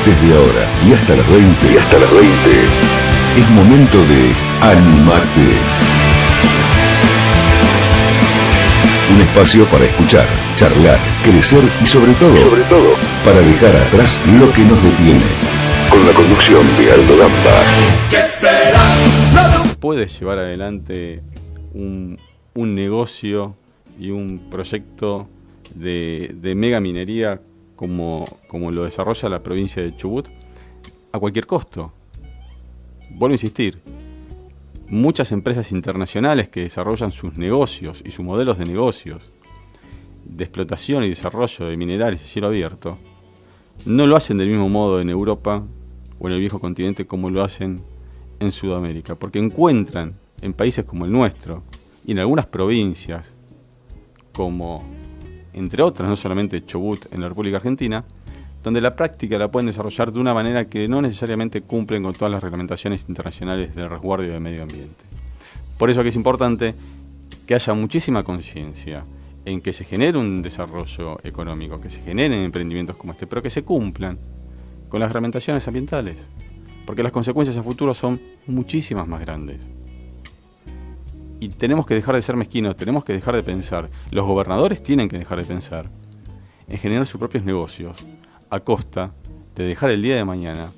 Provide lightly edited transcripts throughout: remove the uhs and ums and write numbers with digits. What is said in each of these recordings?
Desde ahora y hasta las 20. Es momento de Animate. Un espacio para escuchar, charlar, crecer y sobre todo, para dejar atrás lo que nos detiene. Con la conducción de Aldo Gamba. Puedes llevar adelante un negocio y un proyecto de mega minería como lo desarrolla la provincia de Chubut a cualquier costo. Vuelvo a insistir, muchas empresas internacionales que desarrollan sus negocios y sus modelos de negocios de explotación y desarrollo de minerales a cielo abierto no lo hacen del mismo modo en Europa o en el viejo continente como lo hacen en Sudamérica, porque encuentran en países como el nuestro y en algunas provincias como, entre otras, no solamente Chubut en la República Argentina, donde la práctica la pueden desarrollar de una manera que no necesariamente cumplen con todas las reglamentaciones internacionales del resguardo y del medio ambiente. Por eso que es importante que haya muchísima conciencia en que se genere un desarrollo económico, que se generen emprendimientos como este, pero que se cumplan con las reglamentaciones ambientales, porque las consecuencias a futuro son muchísimas más grandes. Y tenemos que dejar de ser mezquinos, tenemos que dejar de pensar, los gobernadores tienen que dejar de pensar en generar sus propios negocios a costa de dejar el día de mañana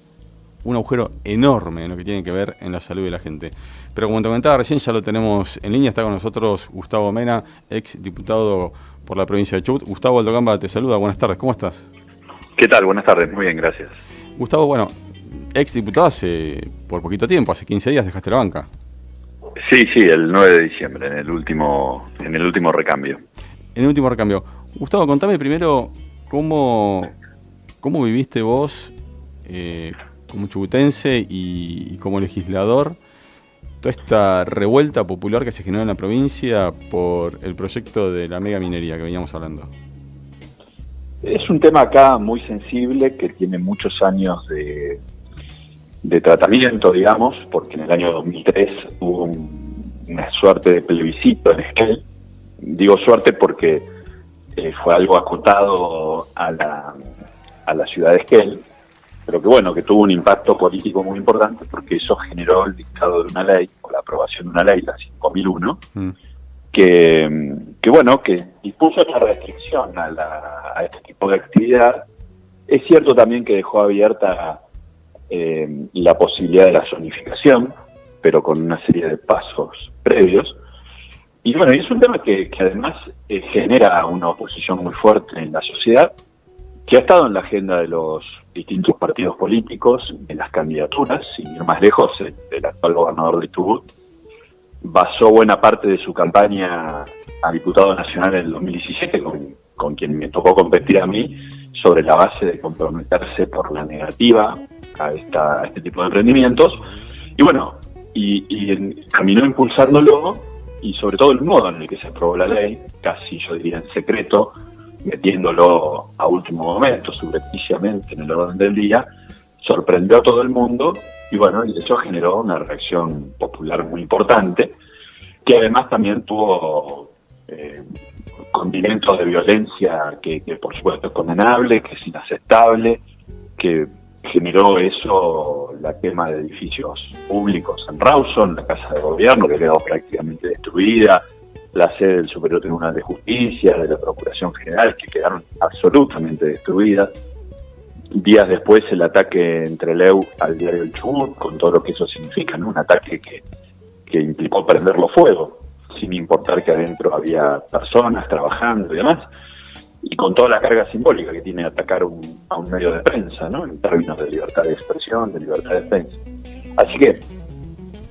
un agujero enorme en lo que tiene que ver en la salud de la gente. Pero como te comentaba recién, ya lo tenemos en línea, está con nosotros Gustavo Mena, ex diputado por la provincia de Chubut. Gustavo, Aldo Gamba te saluda, buenas tardes, ¿cómo estás? ¿Qué tal? Buenas tardes, muy bien, gracias. Gustavo, bueno, ex diputado por poquito tiempo, hace 15 días dejaste la banca. Sí, el 9 de diciembre, en el último recambio. En el último recambio. Gustavo, contame primero cómo viviste vos como chubutense y como legislador toda esta revuelta popular que se generó en la provincia por el proyecto de la mega minería que veníamos hablando. Es un tema acá muy sensible que tiene muchos años de tratamiento, digamos, porque en el año 2003 hubo una suerte de plebiscito en Esquel. Digo suerte porque fue algo acotado a la ciudad de Esquel, pero que tuvo un impacto político muy importante porque eso generó el dictado de una ley, o la aprobación de una ley, la 5001, que dispuso una restricción a este tipo de actividad. Es cierto también que dejó abierta la posibilidad de la zonificación, pero con una serie de pasos previos. Y es un tema que además genera una oposición muy fuerte en la sociedad, que ha estado en la agenda de los distintos partidos políticos, en las candidaturas. Sin ir más lejos, el actual gobernador de Chubut basó buena parte de su campaña a diputado nacional en el 2017, con quien me tocó competir a mí, sobre la base de comprometerse por la negativa a este tipo de emprendimientos. Y caminó impulsándolo, y sobre todo el modo en el que se aprobó la ley, casi yo diría en secreto, metiéndolo a último momento, subrepticiamente en el orden del día, sorprendió a todo el mundo y de hecho generó una reacción popular muy importante, que además también tuvo condimentos de violencia que por supuesto es condenable, que es inaceptable, que generó eso la quema de edificios públicos en Rawson, la Casa de Gobierno, que quedó prácticamente destruida, la sede del Superior Tribunal de Justicia, de la Procuración General, que quedaron absolutamente destruidas. Días después el ataque en Trelew al diario El Chubut, con todo lo que eso significa, ¿no? Un ataque que implicó prenderlo fuego, sin importar que adentro había personas trabajando y demás, y con toda la carga simbólica que tiene atacar a un medio de prensa, ¿no? En términos de libertad de expresión, de libertad de prensa. Así que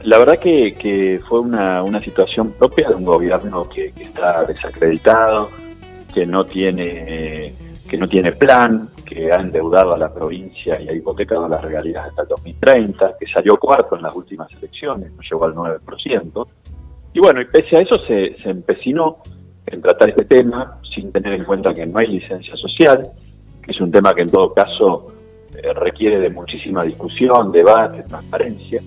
la verdad que fue una situación propia de un gobierno que está desacreditado, que no tiene plan, que ha endeudado a la provincia y ha hipotecado las regalías hasta el 2030, que salió cuarto en las últimas elecciones, no llegó al 9%. Y pese a eso se empecinó en tratar este tema sin tener en cuenta que no hay licencia social, que es un tema que en todo caso requiere de muchísima discusión, debate, transparencia.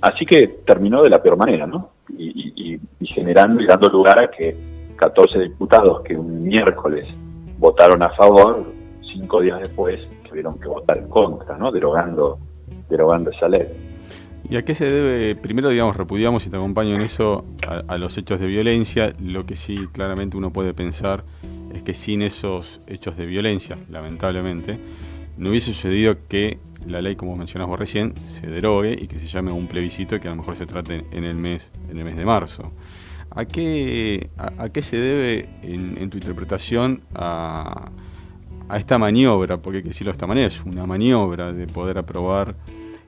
Así que terminó de la peor manera, ¿no? Y generando y dando lugar a que 14 diputados que un miércoles votaron a favor, 5 días después tuvieron que votar en contra, ¿no? derogando esa ley. ¿Y a qué se debe? Primero, digamos, repudiamos, y te acompaño en eso, a los hechos de violencia. Lo que sí claramente uno puede pensar es que sin esos hechos de violencia, lamentablemente, no hubiese sucedido que la ley, como mencionas vos recién, se derogue y que se llame a un plebiscito, y que a lo mejor se trate en el mes de marzo. ¿A qué se debe, en tu interpretación, a esta maniobra? Porque hay que decirlo de esta manera, es una maniobra de poder aprobar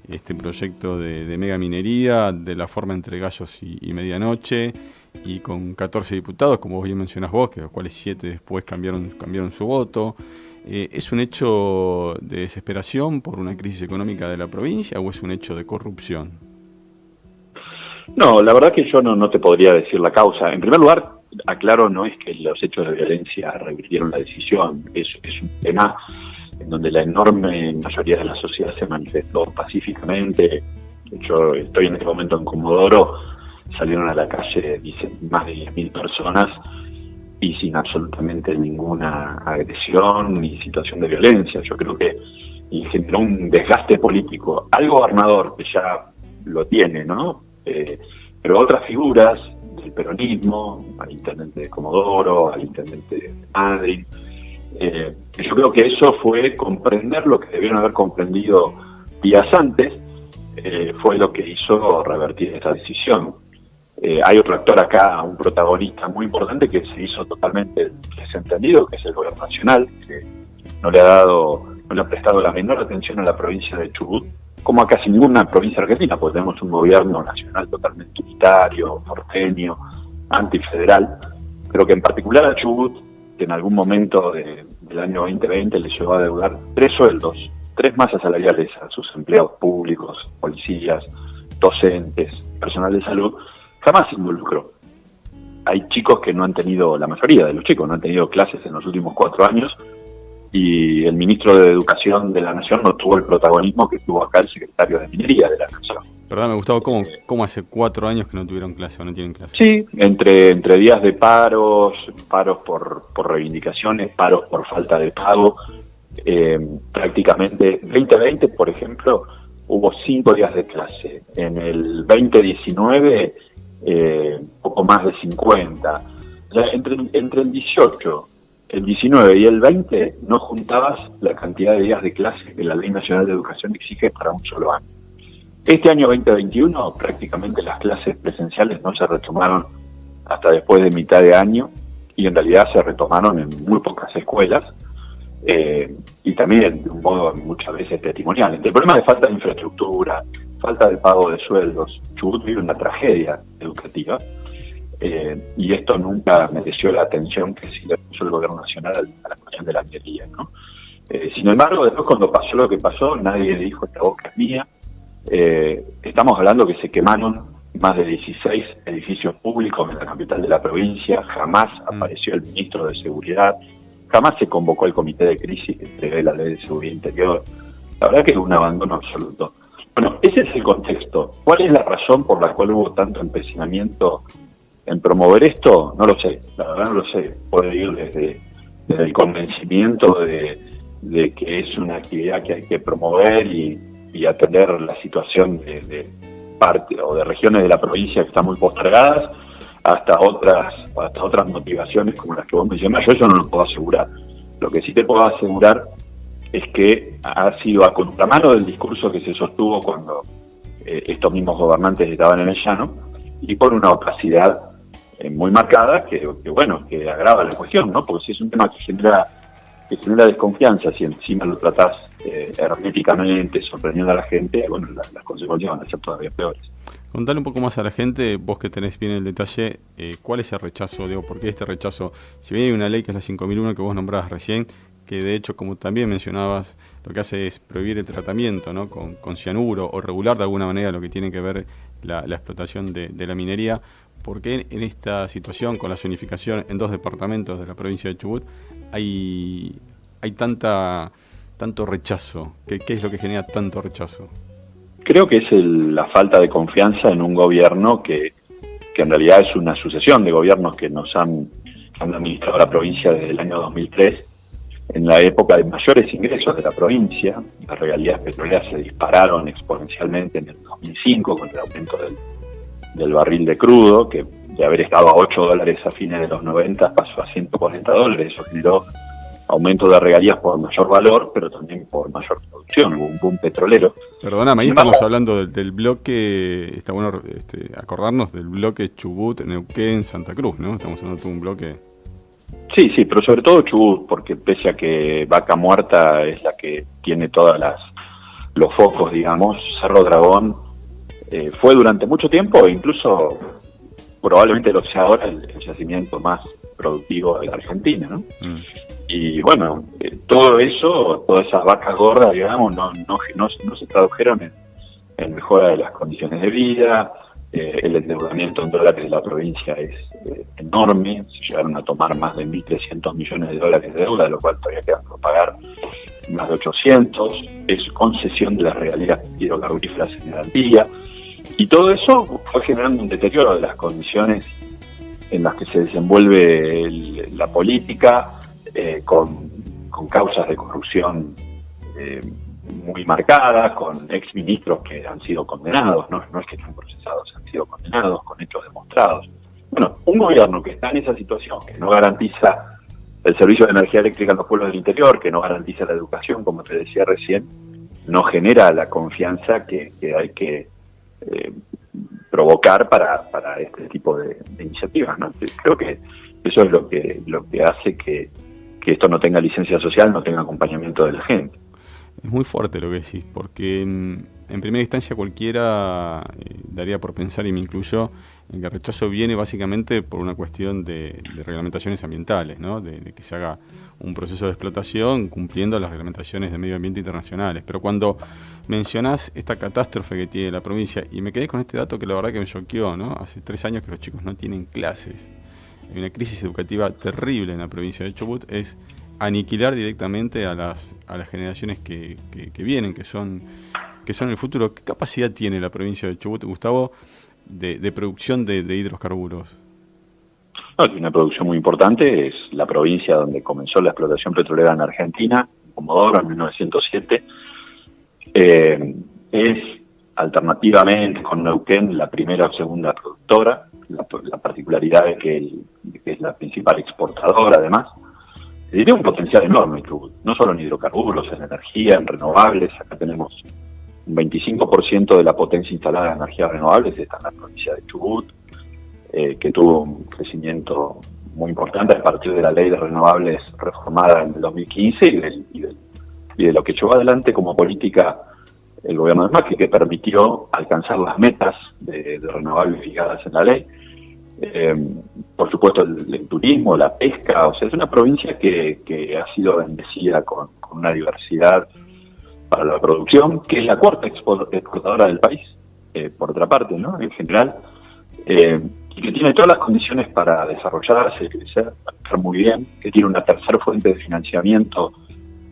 este proyecto de megaminería de la forma entre gallos y medianoche, y con 14 diputados, como bien mencionás vos, que los cuales 7 después cambiaron su voto. ¿Es un hecho de desesperación por una crisis económica de la provincia o es un hecho de corrupción? No, la verdad que yo no te podría decir la causa. En primer lugar, aclaro, no es que los hechos de violencia revirtieron la decisión, es un tema en donde la enorme mayoría de la sociedad se manifestó pacíficamente. Yo estoy en este momento en Comodoro, salieron a la calle, dicen, más de 10.000 personas y sin absolutamente ninguna agresión ni situación de violencia. Yo creo que generó un desgaste político al gobernador, que ya lo tiene, ¿no? Pero otras figuras del peronismo, al intendente de Comodoro, al intendente de Madrid, yo creo que eso fue comprender lo que debieron haber comprendido días antes, fue lo que hizo revertir esta decisión. Hay otro actor acá, un protagonista muy importante que se hizo totalmente desentendido, que es el gobierno nacional, que no le ha prestado la menor atención a la provincia de Chubut, como a casi ninguna provincia argentina, porque tenemos un gobierno nacional totalmente unitario, porteño, antifederal, pero que en particular a Chubut, que en algún momento del año 2020 le llevó a deudar 3 sueldos, 3 masas salariales a sus empleados públicos, policías, docentes, personal de salud, jamás se involucró. Hay chicos que no han tenido, la mayoría de los chicos no han tenido clases en los últimos 4 años, y el ministro de Educación de la Nación no tuvo el protagonismo que tuvo acá el secretario de Minería de la Nación. Perdón, Gustavo, ¿cómo hace 4 años que no tuvieron clase o no tienen clase? Sí, entre días de paros por reivindicaciones, paros por falta de pago, prácticamente 2020, por ejemplo, hubo 5 días de clase. En el 2019, poco más de 50. Entre el 18, el 19 y el 20 no juntabas la cantidad de días de clase que la Ley Nacional de Educación exige para un solo año. Este año 2021 prácticamente las clases presenciales no se retomaron hasta después de mitad de año, y en realidad se retomaron en muy pocas escuelas, y también de un modo muchas veces testimonial. El problema de falta de infraestructura, falta de pago de sueldos. Chubut vive una tragedia educativa, y esto nunca mereció la atención que sí le puso el gobierno nacional a la cuestión de la minería, ¿no? Sin embargo, después cuando pasó lo que pasó, nadie dijo esta boca es mía. Estamos hablando que se quemaron más de 16 edificios públicos en la capital de la provincia, jamás apareció el ministro de Seguridad, jamás se convocó el comité de crisis que prevé la ley de seguridad interior. La verdad que es un abandono absoluto. Bueno, ese es el contexto. ¿Cuál es la razón por la cual hubo tanto empecinamiento en promover esto? No lo sé, la verdad no lo sé. Puede ir desde el convencimiento de que es una actividad que hay que promover y atender la situación de parte o de regiones de la provincia que están muy postergadas, hasta otras motivaciones como las que vos mencionás. Yo eso no lo puedo asegurar. Lo que sí te puedo asegurar es que ha sido a contramano del discurso que se sostuvo cuando estos mismos gobernantes estaban en el llano, y por una opacidad muy marcada que agrava la cuestión, ¿no? Porque si es un tema que genera desconfianza, si encima lo tratás herméticamente, sorprendiendo a la gente, bueno, las consecuencias van a ser todavía peores. Contale un poco más a la gente, vos que tenés bien el detalle, ¿cuál es el rechazo? Digo, ¿por qué este rechazo? Si bien hay una ley que es la 5001 que vos nombrabas recién, que de hecho, como también mencionabas, lo que hace es prohibir el tratamiento, ¿no? con cianuro, o regular de alguna manera lo que tiene que ver la explotación de la minería. ¿Por qué en esta situación, con la zonificación en 2 departamentos de la provincia de Chubut, hay tanto rechazo? ¿Qué es lo que genera tanto rechazo? Creo que es la falta de confianza en un gobierno que en realidad es una sucesión de gobiernos que nos han administrado la provincia desde el año 2003, en la época de mayores ingresos de la provincia. Las regalías petroleras se dispararon exponencialmente en el 2005 con el aumento del barril de crudo, que de haber estado a $8 a fines de los 90 pasó a $140. Eso generó aumento de regalías por mayor valor, pero también por mayor producción. Hubo un boom petrolero. Perdóname, ahí estamos hablando del bloque, está bueno acordarnos del bloque Chubut, Neuquén, Santa Cruz, ¿no? Estamos hablando de un bloque... Sí, pero sobre todo Chubut, porque pese a que Vaca Muerta es la que tiene todas los focos, digamos, Cerro Dragón fue durante mucho tiempo, incluso probablemente lo sea ahora, el yacimiento más productivo de la Argentina, ¿no? Y bueno, todo eso, todas esas vacas gordas, digamos, no se tradujeron en mejora de las condiciones de vida. El endeudamiento en dólares de la provincia es enorme. Se llegaron a tomar más de 1.300 millones de dólares de deuda, de lo cual todavía quedan por pagar más de 800. Es concesión de las regalías hidrocarburíferas en garantía. Y todo eso fue generando un deterioro de las condiciones en las que se desenvuelve la política, con causas de corrupción muy marcadas, con exministros que han sido condenados, no es que están procesados, han sido condenados con hechos demostrados. Bueno, un gobierno que está en esa situación, que no garantiza el servicio de energía eléctrica en los pueblos del interior, que no garantiza la educación, como te decía recién, no genera la confianza que hay que provocar para este tipo de iniciativas, ¿no? Creo que eso es lo que hace que esto no tenga licencia social, no tenga acompañamiento de la gente. Es muy fuerte lo que decís, porque en primera instancia cualquiera daría por pensar, y me incluyo, en que el rechazo viene básicamente por una cuestión de reglamentaciones ambientales, ¿no? De que se haga un proceso de explotación cumpliendo las reglamentaciones de medio ambiente internacionales. Pero cuando mencionás esta catástrofe que tiene la provincia, y me quedé con este dato que la verdad que me choqueó, ¿no? Hace 3 años que los chicos no tienen clases. Hay una crisis educativa terrible en la provincia de Chubut, es aniquilar directamente a las generaciones que vienen, que son el futuro. ¿Qué capacidad tiene la provincia de Chubut, Gustavo, de producción de hidrocarburos? No, es una producción muy importante, es la provincia donde comenzó la explotación petrolera en Argentina, en Comodoro, en 1907. Es alternativamente con Neuquén la primera o segunda productora, la particularidad es que es la principal exportadora además. Tiene un potencial enorme, no solo en hidrocarburos, en energía, en renovables. Acá tenemos un 25% de la potencia instalada en energías renovables, está en la provincia de Chubut, que tuvo un crecimiento muy importante a partir de la ley de renovables reformada en el 2015 y de lo que llevó adelante como política el gobierno de Macri, que permitió alcanzar las metas de renovables fijadas en la ley. Por supuesto el turismo, la pesca, o sea, es una provincia que ha sido bendecida con una diversidad para la producción, que es la cuarta exportadora del país, por otra parte, ¿no? En general, y que tiene todas las condiciones para desarrollarse, crecer muy bien, que tiene una tercera fuente de financiamiento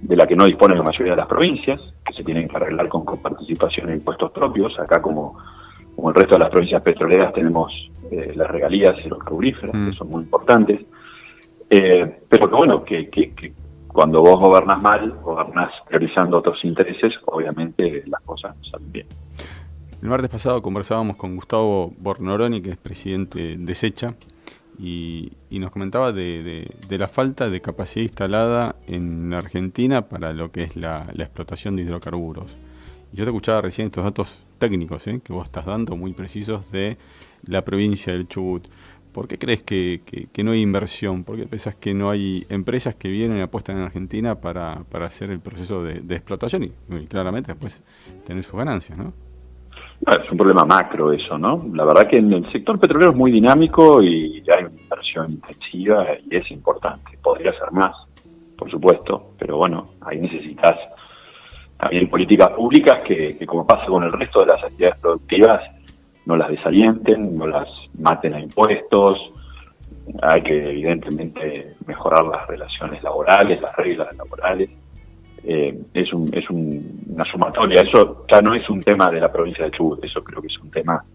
de la que no dispone la mayoría de las provincias, que se tienen que arreglar con coparticipación en impuestos propios. Acá, como el resto de las provincias petroleras, tenemos las regalías hidrocarburíferas, que son muy importantes, pero que bueno, que cuando vos gobernás mal, gobernás priorizando otros intereses, obviamente las cosas no salen bien. El martes pasado conversábamos con Gustavo Bornoroni, que es presidente de SECHA, y nos comentaba de la falta de capacidad instalada en Argentina para lo que es la explotación de hidrocarburos. Y yo te escuchaba recién estos datos técnicos que vos estás dando, muy precisos, de la provincia del Chubut. ¿Por qué crees que no hay inversión? ¿Por qué pensás que no hay empresas que vienen y apuestan en Argentina para hacer el proceso de explotación y claramente después tener sus ganancias, ¿no? Es un problema macro eso, ¿no? La verdad que en el sector petrolero es muy dinámico y hay una inversión intensiva y es importante. Podría ser más, por supuesto, pero bueno, ahí necesitas también políticas públicas que como pasa con el resto de las actividades productivas, no las desalienten, no las maten a impuestos. Hay que evidentemente mejorar las relaciones laborales, las reglas laborales. Es una sumatoria. Eso ya no es un tema de la provincia de Chubut, eso creo que es un tema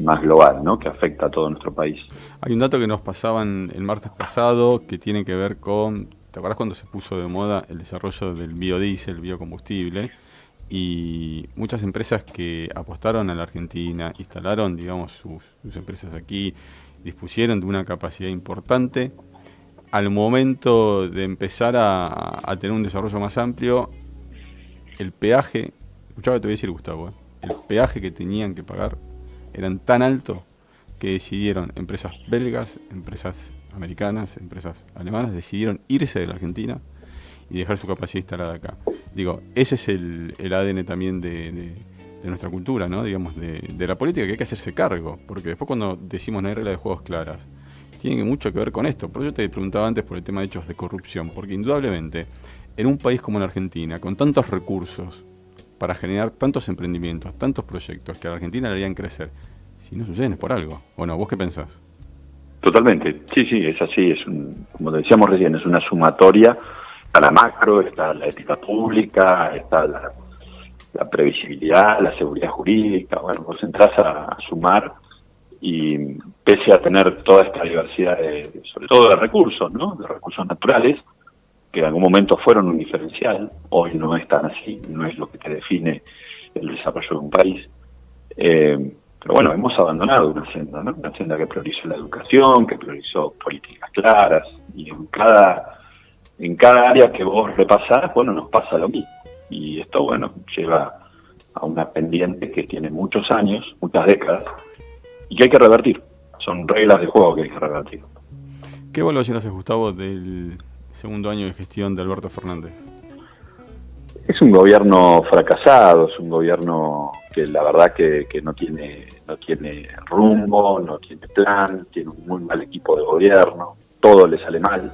más global, ¿no? Que afecta a todo nuestro país. Hay un dato que nos pasaban el martes pasado que tiene que ver con ¿te acordás cuando se puso de moda el desarrollo del biodiesel, biocombustible? Y muchas empresas que apostaron a la Argentina, instalaron, digamos, sus empresas aquí, dispusieron de una capacidad importante. Al momento de empezar a tener un desarrollo más amplio, el peaje, escuchaba que te voy a decir, Gustavo, el peaje que tenían que pagar eran tan altos que decidieron empresas belgas, empresas americanas, empresas alemanas, decidieron irse de la Argentina y dejar su capacidad instalada acá. Digo, ese es el ADN también de nuestra cultura, ¿no? Digamos, de la política, que hay que hacerse cargo, porque después cuando decimos no hay reglas de juegos claras, tiene mucho que ver con esto. Por eso yo te preguntaba antes por el tema de hechos de corrupción, porque indudablemente en un país como la Argentina, con tantos recursos para generar tantos emprendimientos, tantos proyectos que a la Argentina le harían crecer, si no suceden es por algo, ¿o no? ¿Vos qué pensás? Totalmente, sí, es así, como decíamos recién, es una sumatoria. Está la macro, está la ética pública, está la previsibilidad, la seguridad jurídica. Bueno, vos entras a sumar y pese a tener toda esta diversidad, sobre todo de recursos, ¿no? De recursos naturales, que en algún momento fueron un diferencial, hoy no es tan así, no es lo que te define el desarrollo de un país. Pero bueno, hemos abandonado una senda, ¿no? Una senda que priorizó la educación, que priorizó políticas claras, y en cada área que vos repasás, bueno, nos pasa lo mismo. Y esto, bueno, lleva a una pendiente que tiene muchos años, muchas décadas, y que hay que revertir. Son reglas de juego que hay que revertir. ¿Qué evaluación haces, Gustavo, del segundo año de gestión de Alberto Fernández? Es un gobierno fracasado, es un gobierno que la verdad que no tiene rumbo, no tiene plan, tiene un muy mal equipo de gobierno, todo le sale mal.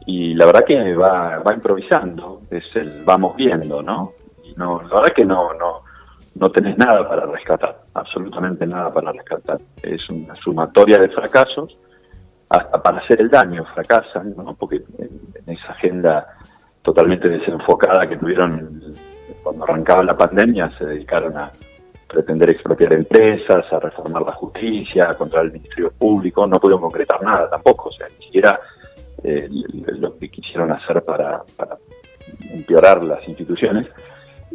Y la verdad que va improvisando, es el vamos viendo, ¿no? Y no, la verdad que no tenés nada para rescatar, absolutamente nada para rescatar. Es una sumatoria de fracasos, hasta para hacer el daño fracasan, ¿no? Porque en esa agenda totalmente desenfocada que tuvieron cuando arrancaba la pandemia, se dedicaron a pretender expropiar empresas, a reformar la justicia, a controlar el Ministerio Público, no pudieron concretar nada tampoco, o sea, ni siquiera lo que quisieron hacer para empeorar las instituciones.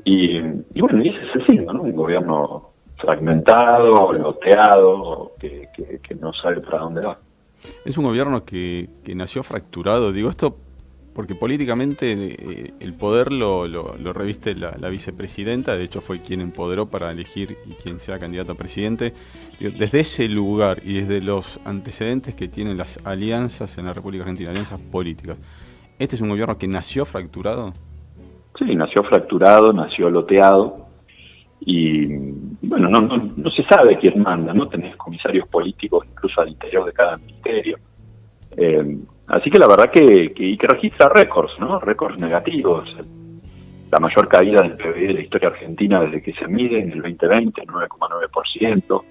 Y bueno, y ese es el signo, ¿no? Un gobierno fragmentado, loteado, que no sabe para dónde va. Es un gobierno que nació fracturado, digo esto porque políticamente el poder lo reviste la vicepresidenta, de hecho fue quien empoderó para elegir y quien sea candidato a presidente. Digo, desde ese lugar y desde los antecedentes que tienen las alianzas en la República Argentina, alianzas políticas, ¿este es un gobierno que nació fracturado? Sí, nació fracturado, nació loteado y bueno, no se sabe quién manda, ¿no? Tenés comisarios políticos incluso al interior de cada ministerio. Así que la verdad que registra récords, ¿no? Récords negativos. La mayor caída del PBI de la historia argentina desde que se mide en el 2020, 9,9%.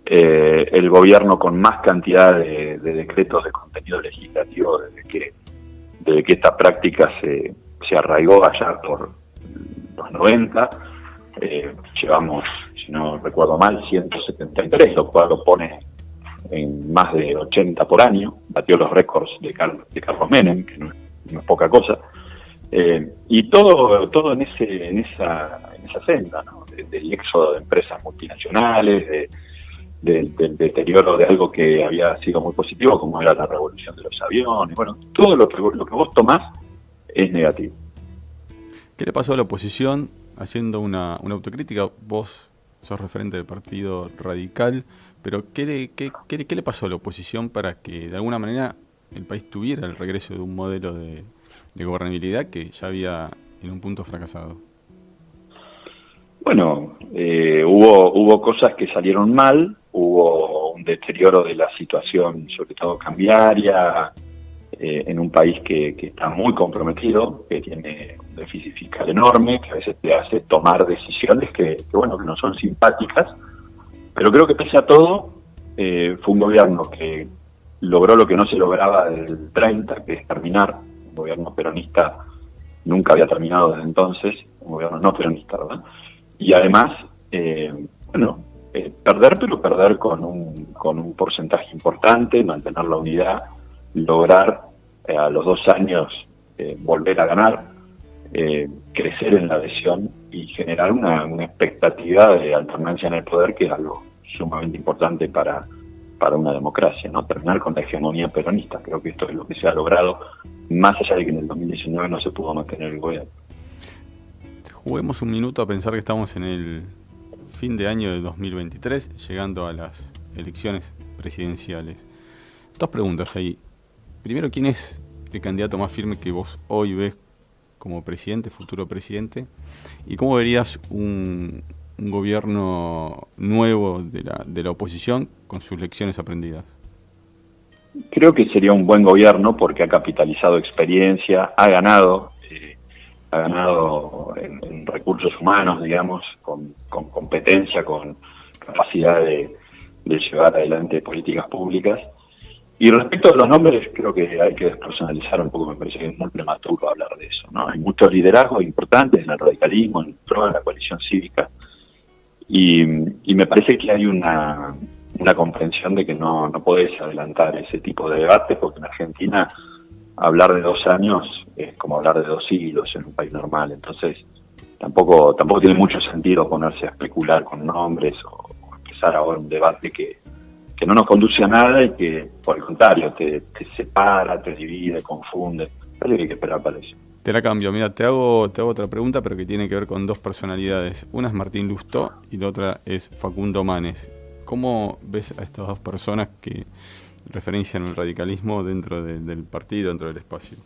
El gobierno con más cantidad de decretos de contenido legislativo desde que esta práctica se arraigó allá por los 90. Llevamos, si no recuerdo mal, 173, lo cual lo pone en más de 80 por año, batió los récords de Carlos Menem, que no es poca cosa, y todo en esa senda, ¿no? Del éxodo de empresas multinacionales, del deterioro de algo que había sido muy positivo, como era la revolución de los aviones. Bueno, todo lo que vos tomás es negativo. ¿Qué le pasó a la oposición haciendo una autocrítica? Vos sos referente del Partido Radical, pero ¿qué le pasó a la oposición para que de alguna manera el país tuviera el regreso de un modelo de gobernabilidad que ya había en un punto fracasado? Bueno, hubo cosas que salieron mal, hubo un deterioro de la situación, sobre todo cambiaria, en un país que está muy comprometido, que tiene un déficit fiscal enorme, que a veces te hace tomar decisiones que no son simpáticas, pero creo que pese a todo, fue un gobierno que logró lo que no se lograba desde el 30, que es terminar. Un gobierno peronista nunca había terminado desde entonces, un gobierno no peronista, ¿verdad? Y además, perder, pero perder con un porcentaje importante, mantener la unidad, lograr a los 2 años volver a ganar, crecer en la adhesión y generar una expectativa de alternancia en el poder, que es algo sumamente importante para una democracia, ¿no? Terminar con la hegemonía peronista. Creo que esto es lo que se ha logrado, más allá de que en el 2019 no se pudo mantener el gobierno. Juguemos un minuto a pensar que estamos en el fin de año de 2023, llegando a las elecciones presidenciales. 2 preguntas ahí. Primero, ¿quién es el candidato más firme que vos hoy ves como presidente, futuro presidente? ¿Y cómo verías un gobierno nuevo de la oposición con sus lecciones aprendidas? Creo que sería un buen gobierno porque ha capitalizado experiencia, ha ganado en recursos humanos, digamos, con competencia, con capacidad de llevar adelante políticas públicas. Y respecto a los nombres, creo que hay que despersonalizar un poco. Me parece que es muy prematuro hablar de eso, ¿no? Hay muchos liderazgos importantes en el radicalismo, en toda la coalición cívica, y me parece que hay una comprensión de que no podés adelantar ese tipo de debate, porque en Argentina hablar de 2 años es como hablar de 2 siglos en un país normal. Entonces tampoco tiene mucho sentido ponerse a especular con nombres o empezar ahora un debate que no nos conduce a nada y que, por el contrario, te separa, te divide, confunde. Parece que hay que esperar para eso. Te la cambio. Mira, te hago otra pregunta, pero que tiene que ver con 2 personalidades. Una es Martín Lustó y la otra es Facundo Manes. ¿Cómo ves a estas 2 personas que referencian el radicalismo dentro del partido, dentro del espacio?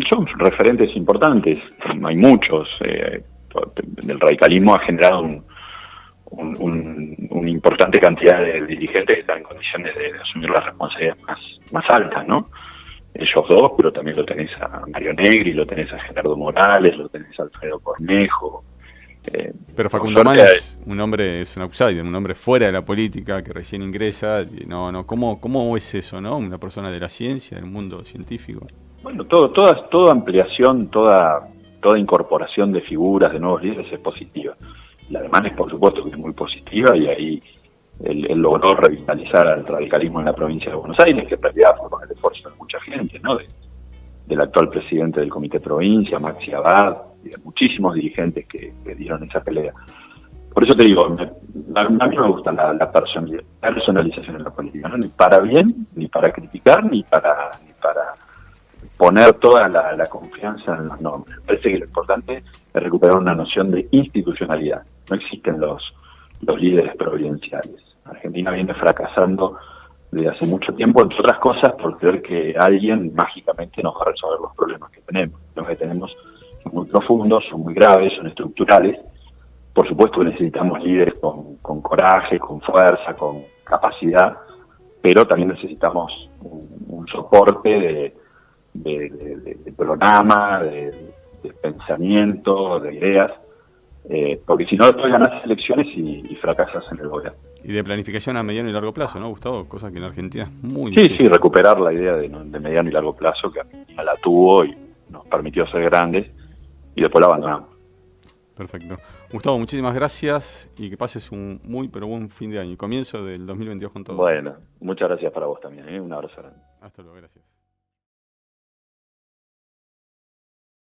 Son referentes importantes. Hay muchos. El radicalismo ha generado una importante cantidad de dirigentes que están en condiciones de asumir las responsabilidades más altas, ¿no? Ellos 2, pero también lo tenés a Mario Negri, lo tenés a Gerardo Morales, lo tenés a Alfredo Cornejo. Pero Facundo Manes es un outsider, un hombre fuera de la política que recién ingresa. ¿Cómo es eso, no? Una persona de la ciencia, del mundo científico. Bueno, toda ampliación, toda incorporación de figuras, de nuevos líderes es positiva. La de Manes, por supuesto, que es muy positiva, y ahí él logró revitalizar al radicalismo en la provincia de Buenos Aires, que en realidad fue con el esfuerzo de mucha gente, ¿no? Del actual presidente del Comité Provincia, Maxi Abad, y de muchísimos dirigentes que dieron esa pelea. Por eso te digo, a mí me gusta la personalización en la política, ¿no? Ni para bien, ni para criticar, ni para poner toda la confianza en los nombres. Me parece que lo importante es recuperar una noción de institucionalidad. No existen los líderes providenciales. Argentina viene fracasando desde hace mucho tiempo, entre otras cosas, por creer que alguien mágicamente nos va a resolver los problemas que tenemos. Los que tenemos son muy profundos, son muy graves, son estructurales. Por supuesto que necesitamos líderes con coraje, con fuerza, con capacidad, pero también necesitamos un soporte de programa, de pensamiento, de ideas, porque si no, después ganas elecciones y fracasas en el gobierno. Y de planificación a mediano y largo plazo, ¿no, Gustavo? Cosa que en Argentina es muy difícil. Sí, recuperar la idea de mediano y largo plazo, que Argentina la tuvo y nos permitió ser grandes, y después la abandonamos. Perfecto. Gustavo, muchísimas gracias y que pases un muy pero buen fin de año y comienzo del 2022 con todo. Bueno, muchas gracias para vos también, ¿eh? Un abrazo grande. Hasta luego, gracias.